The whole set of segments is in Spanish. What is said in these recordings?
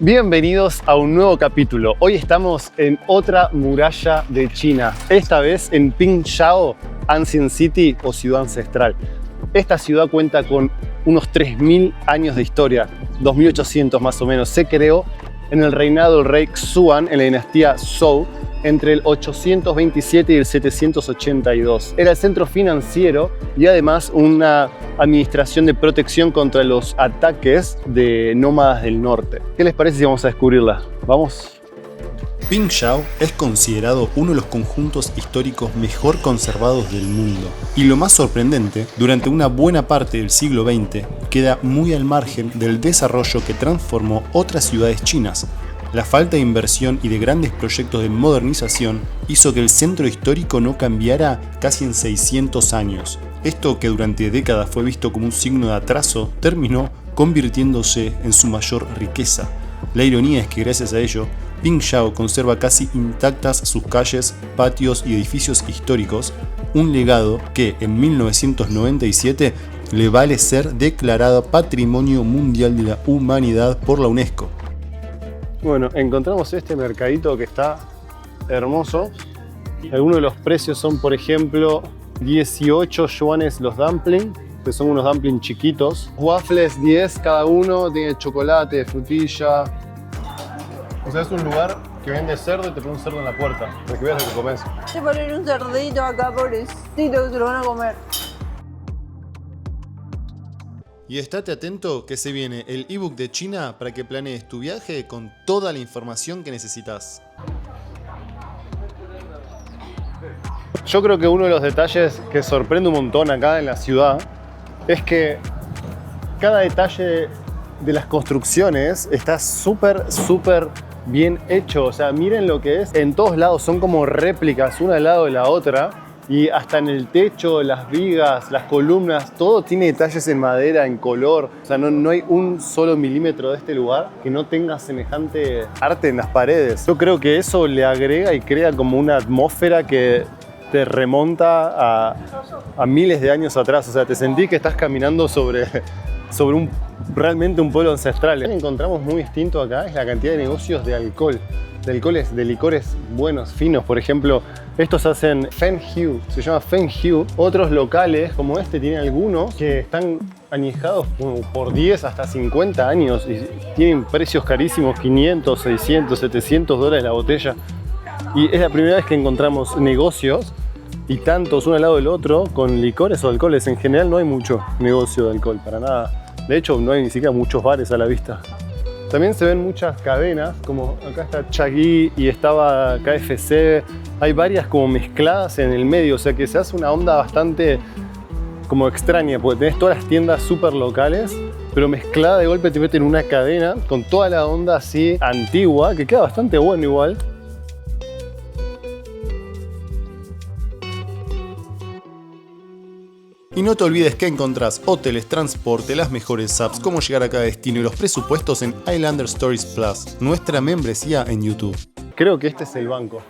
Bienvenidos a un nuevo capítulo. Hoy estamos en otra muralla de China, esta vez en Pingzhao, Ancient City o Ciudad Ancestral. Esta ciudad cuenta con unos 3000 años de historia, 2800 más o menos. Se creó en el reinado del rey Xuan en la dinastía Zhou entre el 827 y el 782. Era el centro financiero y además una administración de protección contra los ataques de nómadas del norte. ¿Qué les parece si vamos a descubrirla? ¿Vamos? Pingzhao es considerado uno de los conjuntos históricos mejor conservados del mundo. Y lo más sorprendente, durante una buena parte del siglo XX, queda muy al margen del desarrollo que transformó otras ciudades chinas. La falta de inversión y de grandes proyectos de modernización hizo que el centro histórico no cambiara casi en 600 años. Esto, que durante décadas fue visto como un signo de atraso, terminó convirtiéndose en su mayor riqueza. La ironía es que gracias a ello, Pingzhao conserva casi intactas sus calles, patios y edificios históricos, un legado que en 1997 le vale ser declarada Patrimonio Mundial de la Humanidad por la UNESCO. Bueno, encontramos este mercadito que está hermoso. Algunos de los precios son, por ejemplo, 18 yuanes los dumplings, que son unos dumplings chiquitos. Waffles 10 cada uno, tiene chocolate, frutilla. O sea, es un lugar que vende cerdo y te pone un cerdo en la puerta, para que veas lo que comes. Se ponen un cerdito acá, pobrecito, que se lo van a comer. Y estate atento que se viene el ebook de China para que planees tu viaje con toda la información que necesitas. Yo creo que uno de los detalles que sorprende un montón acá en la ciudad es que cada detalle de las construcciones está súper bien hecho. O sea, miren lo que es. En todos lados son como réplicas una al lado de la otra. Y hasta en el techo, las vigas, las columnas, todo tiene detalles en madera, en color. O sea, no hay un solo milímetro de este lugar que no tenga semejante arte en las paredes. Yo creo que eso le agrega y crea como una atmósfera que te remonta a miles de años atrás. O sea, te sentís que estás caminando sobre realmente un pueblo ancestral. Lo que encontramos muy distinto acá es la cantidad de negocios de alcohol. De licores buenos, finos. Por ejemplo, estos hacen Fenghu, se llama Fenghu. Otros locales como este tienen algunos que están añejados por 10 hasta 50 años y tienen precios carísimos, 500, 600, 700 dólares la botella. Y es la primera vez que encontramos negocios y tantos uno al lado del otro con licores o alcoholes. En general no hay mucho negocio de alcohol, para nada. De hecho, no hay ni siquiera muchos bares a la vista. También se ven muchas cadenas, como acá está Chagui y estaba KFC. Hay varias como mezcladas en el medio, o sea que se hace una onda bastante como extraña, porque tenés todas las tiendas súper locales, pero mezclada de golpe te meten en una cadena con toda la onda así antigua, que queda bastante bueno igual. Y no te olvides que encontrás hoteles, transporte, las mejores apps, cómo llegar a cada destino y los presupuestos en Islander Stories Plus, nuestra membresía en YouTube. Creo que este es el banco.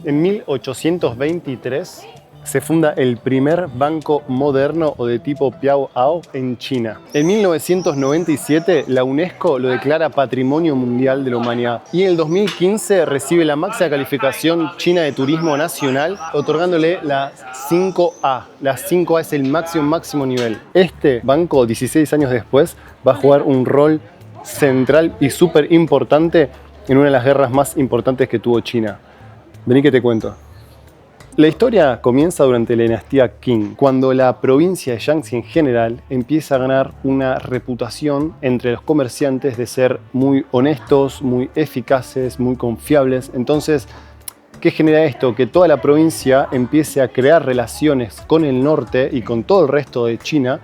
En 1823 se funda el primer banco moderno o de tipo Piao'ao en China. En 1997 la UNESCO lo declara Patrimonio Mundial de la Humanidad. Y en el 2015 recibe la máxima calificación china de turismo nacional, otorgándole la 5A. La 5A es el máximo nivel. Este banco, 16 años después, va a jugar un rol central y súper importante en una de las guerras más importantes que tuvo China. Vení que te cuento. La historia comienza durante la dinastía Qing, cuando la provincia de Jiangxi en general empieza a ganar una reputación entre los comerciantes de ser muy honestos, muy eficaces, muy confiables. Entonces, ¿qué genera esto? Que toda la provincia empiece a crear relaciones con el norte y con todo el resto de China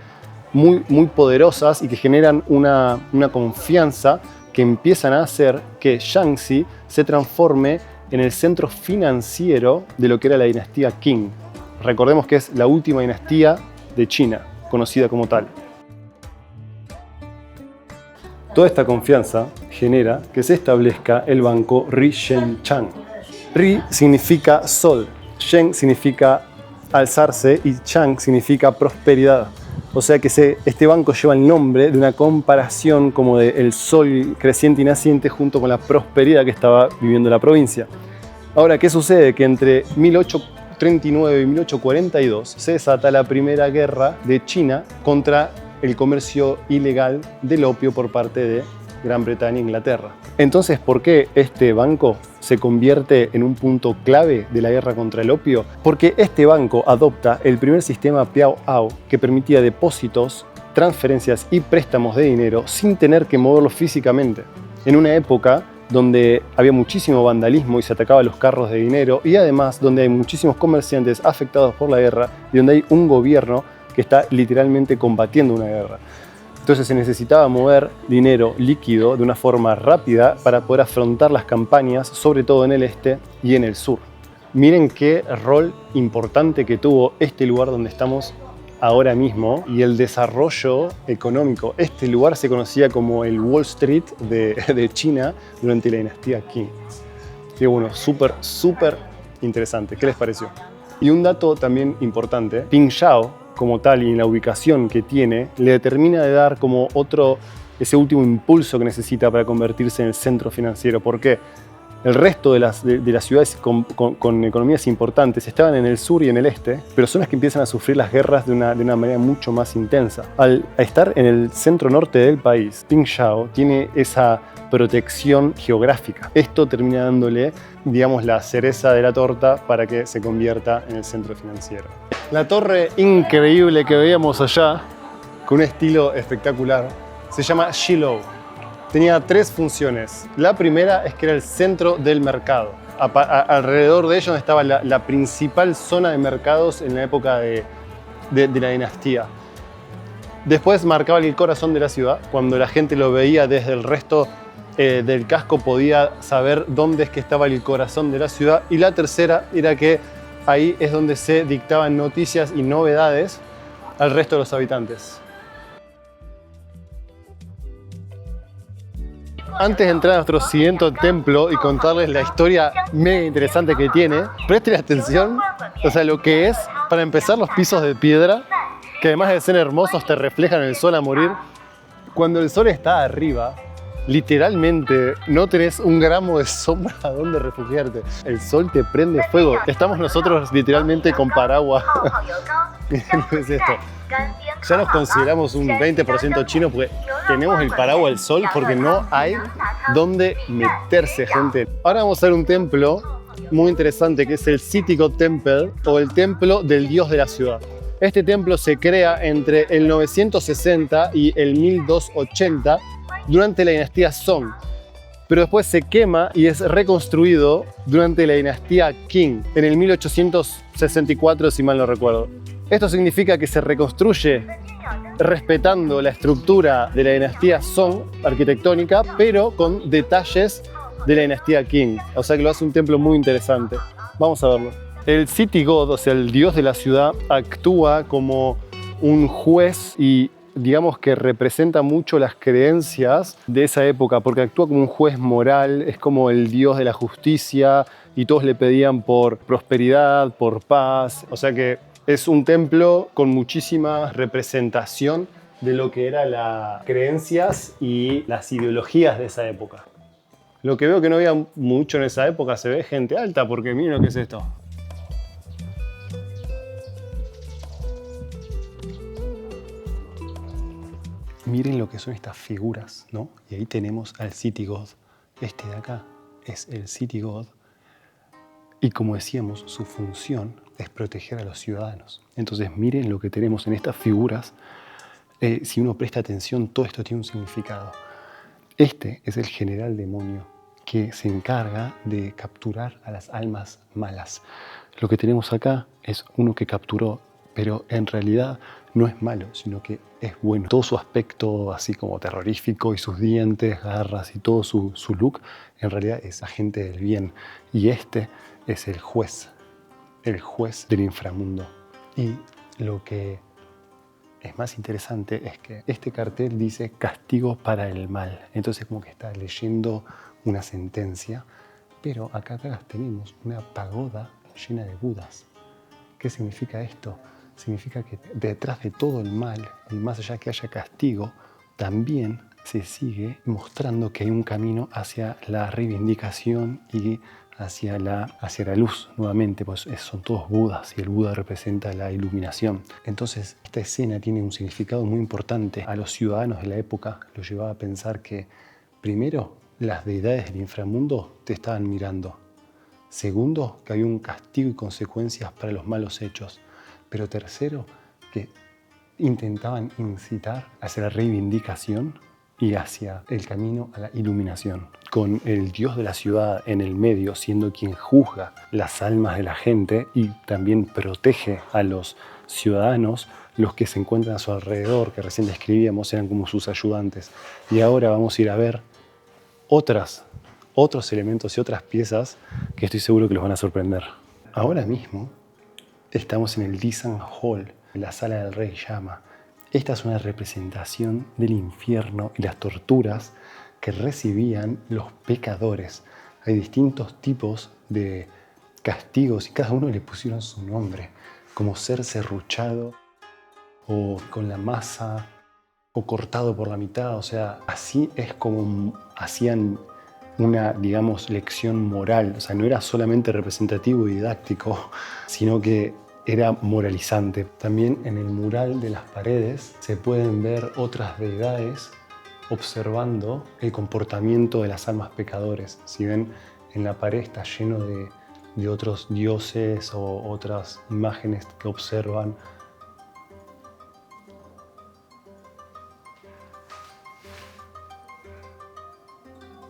muy poderosas y que generan una confianza que empiezan a hacer que Jiangxi se transforme en el centro financiero de lo que era la dinastía Qing. Recordemos que es la última dinastía de China, conocida como tal. Toda esta confianza genera que se establezca el banco Ri-Shen-Chang. Ri significa sol, Shen significa alzarse y Chang significa prosperidad. O sea que este banco lleva el nombre de una comparación como del sol creciente y naciente junto con la prosperidad que estaba viviendo la provincia. Ahora, ¿qué sucede? Que entre 1839 y 1842 se desata la primera guerra de China contra el comercio ilegal del opio por parte de Gran Bretaña e Inglaterra. Entonces, ¿por qué este banco se convierte en un punto clave de la guerra contra el opio? Porque este banco adopta el primer sistema Piao Ao que permitía depósitos, transferencias y préstamos de dinero sin tener que moverlo físicamente. En una época donde había muchísimo vandalismo y se atacaba los carros de dinero, y además donde hay muchísimos comerciantes afectados por la guerra y donde hay un gobierno que está literalmente combatiendo una guerra. Entonces se necesitaba mover dinero líquido de una forma rápida para poder afrontar las campañas, sobre todo en el este y en el sur. Miren qué rol importante que tuvo este lugar donde estamos ahora mismo y el desarrollo económico. Este lugar se conocía como el Wall Street de China durante la dinastía Qing. Y bueno, súper interesante. ¿Qué les pareció? Y un dato también importante, Pingshao, como tal y en la ubicación que tiene, le termina de dar como ese último impulso que necesita para convertirse en el centro financiero. ¿Por qué? El resto de las ciudades con economías importantes estaban en el sur y en el este, pero son las que empiezan a sufrir las guerras de una manera mucho más intensa. Al estar en el centro norte del país, Pingshao tiene esa protección geográfica. Esto termina dándole, digamos, la cereza de la torta para que se convierta en el centro financiero. La torre increíble que veíamos allá, con un estilo espectacular, se llama Shilou. Tenía 3 funciones. La primera es que era el centro del mercado. Alrededor de ello estaba la principal zona de mercados en la época de la dinastía. Después marcaba el corazón de la ciudad. Cuando la gente lo veía desde el resto del casco podía saber dónde es que estaba el corazón de la ciudad. Y la tercera era que ahí es donde se dictaban noticias y novedades al resto de los habitantes. Antes de entrar a nuestro siguiente templo y contarles la historia mega interesante que tiene, presten atención, o sea, lo que es, para empezar, los pisos de piedra, que además de ser hermosos te reflejan el sol a morir. Cuando el sol está arriba, literalmente no tenés un gramo de sombra a donde refugiarte. El sol te prende fuego. Estamos nosotros literalmente con paraguas. ¿Qué es esto? Ya nos consideramos un 20% chino porque tenemos el paraguas al sol porque no hay dónde meterse, gente. Ahora vamos a ver un templo muy interesante que es el City God Temple o el templo del dios de la ciudad. Este templo se crea entre el 960 y el 1280 durante la dinastía Song, pero después se quema y es reconstruido durante la dinastía Qing en el 1864, si mal no recuerdo. Esto significa que se reconstruye respetando la estructura de la dinastía Song arquitectónica, pero con detalles de la dinastía Qing. O sea que lo hace un templo muy interesante. Vamos a verlo. El City God, o sea, el dios de la ciudad, actúa como un juez y digamos que representa mucho las creencias de esa época, porque actúa como un juez moral, es como el dios de la justicia y todos le pedían por prosperidad, por paz. O sea que es un templo con muchísima representación de lo que eran las creencias y las ideologías de esa época. Lo que veo que no había mucho en esa época, se ve gente alta, porque miren lo que es esto. Miren lo que son estas figuras, ¿no? Y ahí tenemos al City God. Este de acá es el City God. Y como decíamos, su función es proteger a los ciudadanos. Entonces miren lo que tenemos en estas figuras. Si uno presta atención, todo esto tiene un significado. Este es el general demonio que se encarga de capturar a las almas malas. Lo que tenemos acá es uno que capturó, pero en realidad no es malo, sino que es bueno. Todo su aspecto así como terrorífico y sus dientes, garras y todo su look, en realidad es agente del bien. Y este es el juez del inframundo. Y lo que es más interesante es que este cartel dice castigo para el mal. Entonces como que está leyendo una sentencia, pero acá atrás tenemos una pagoda llena de budas. ¿Qué significa esto? significa que detrás de todo el mal, y más allá que haya castigo, también se sigue mostrando que hay un camino hacia la reivindicación y hacia la luz nuevamente, pues son todos Budas y el Buda representa la iluminación. Entonces esta escena tiene un significado muy importante. A los ciudadanos de la época los llevaba a pensar que primero las deidades del inframundo te estaban mirando. Segundo, que había un castigo y consecuencias para los malos hechos. Pero tercero, que intentaban incitar hacia la reivindicación y hacia el camino a la iluminación, con el Dios de la ciudad en el medio, siendo quien juzga las almas de la gente y también protege a los ciudadanos. Los que se encuentran a su alrededor, que recién describíamos, eran como sus ayudantes. Y ahora vamos a ir a ver otros elementos y otras piezas que estoy seguro que los van a sorprender. Ahora mismo estamos en el Disan Hall, en la sala del Rey Yama. Esta es una representación del infierno y las torturas que recibían los pecadores. Hay distintos tipos de castigos y cada uno le pusieron su nombre, como ser serruchado o con la masa o cortado por la mitad. O sea, así es como hacían una, digamos, lección moral. O sea, no era solamente representativo y didáctico, sino que era moralizante. También en el mural de las paredes se pueden ver otras deidades observando el comportamiento de las almas pecadores. Si ven, en la pared está lleno de otros dioses o otras imágenes que observan.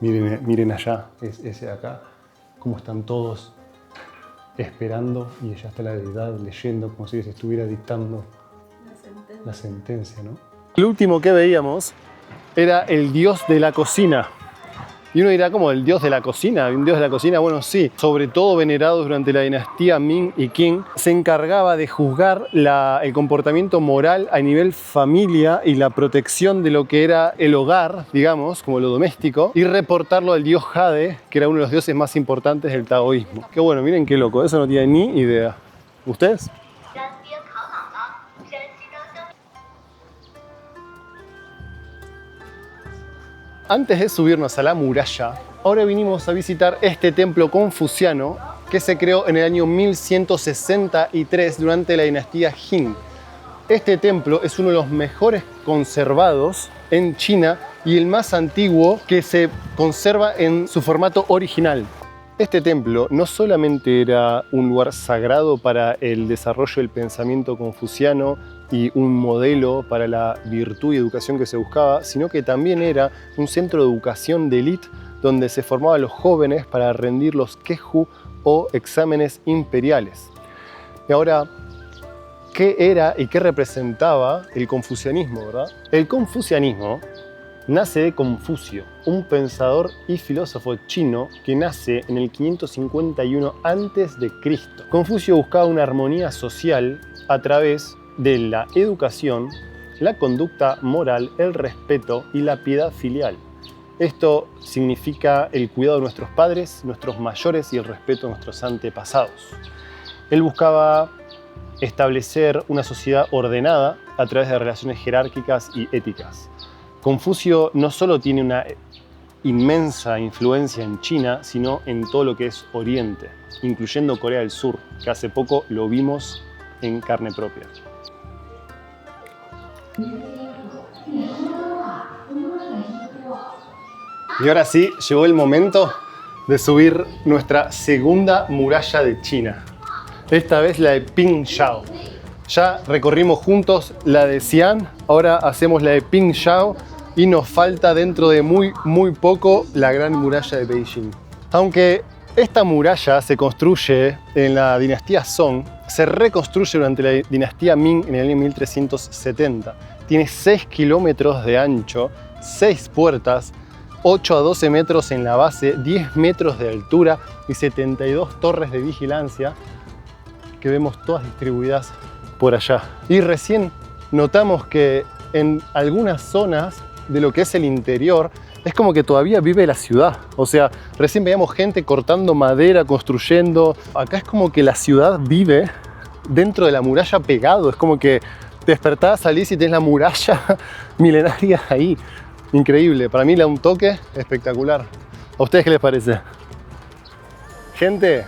Miren allá, ese de acá, cómo están todos esperando y allá está la deidad leyendo como si se estuviera dictando la sentencia, ¿no? El último que veíamos era el dios de la cocina. Y uno dirá, ¿cómo el dios de la cocina? ¿Un dios de la cocina? Bueno, sí. Sobre todo venerado durante la dinastía Ming y Qing, se encargaba de juzgar el comportamiento moral a nivel familia y la protección de lo que era el hogar, digamos, como lo doméstico, y reportarlo al dios Jade, que era uno de los dioses más importantes del taoísmo. Qué bueno, miren qué loco, eso no tiene ni idea. ¿Ustedes? Antes de subirnos a la muralla, ahora vinimos a visitar este templo confuciano que se creó en el año 1163 durante la dinastía Jin. Este templo es uno de los mejores conservados en China y el más antiguo que se conserva en su formato original. Este templo no solamente era un lugar sagrado para el desarrollo del pensamiento confuciano y un modelo para la virtud y educación que se buscaba, sino que también era un centro de educación de élite donde se formaban a los jóvenes para rendir los Keju o exámenes imperiales. Y ahora, ¿qué era y qué representaba el confucianismo, verdad? El confucianismo nace de Confucio, un pensador y filósofo chino que nace en el 551 a.C. Confucio buscaba una armonía social a través de la educación, la conducta moral, el respeto y la piedad filial. Esto significa el cuidado de nuestros padres, nuestros mayores y el respeto a nuestros antepasados. Él buscaba establecer una sociedad ordenada a través de relaciones jerárquicas y éticas. Confucio no solo tiene una inmensa influencia en China, sino en todo lo que es Oriente, incluyendo Corea del Sur, que hace poco lo vimos en carne propia. Y ahora sí, llegó el momento de subir nuestra segunda muralla de China. Esta vez la de Pingshuo. Ya recorrimos juntos la de Xi'an, ahora hacemos la de Pingshuo y nos falta dentro de muy poco la gran muralla de Beijing. Aunque esta muralla se construye en la dinastía Song, se reconstruye durante la dinastía Ming en el año 1370. Tiene 6 kilómetros de ancho, 6 puertas, 8 a 12 metros en la base, 10 metros de altura y 72 torres de vigilancia que vemos todas distribuidas por allá. Y recién notamos que en algunas zonas de lo que es el interior es como que todavía vive la ciudad. O sea, recién veíamos gente cortando madera, construyendo. Acá es como que la ciudad vive dentro de la muralla pegado. Es como que te despertás, salís y tenés la muralla milenaria ahí. Increíble. Para mí le da un toque espectacular. ¿A ustedes qué les parece? Gente,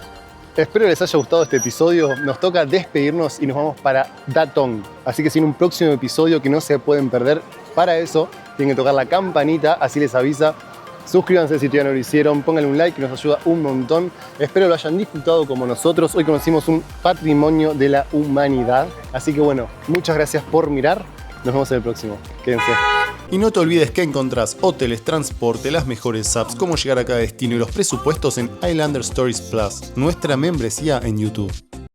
espero les haya gustado este episodio. Nos toca despedirnos y nos vamos para Datong. Así que si en un próximo episodio que no se pueden perder, para eso tienen que tocar la campanita, así les avisa. Suscríbanse si todavía no lo hicieron, pónganle un like que nos ayuda un montón. Espero lo hayan disfrutado como nosotros. Hoy conocimos un patrimonio de la humanidad. Así que bueno, muchas gracias por mirar. Nos vemos en el próximo. Quédense. Y no te olvides que encontrás hoteles, transporte, las mejores apps, cómo llegar a cada destino y los presupuestos en Islander Stories Plus, nuestra membresía en YouTube.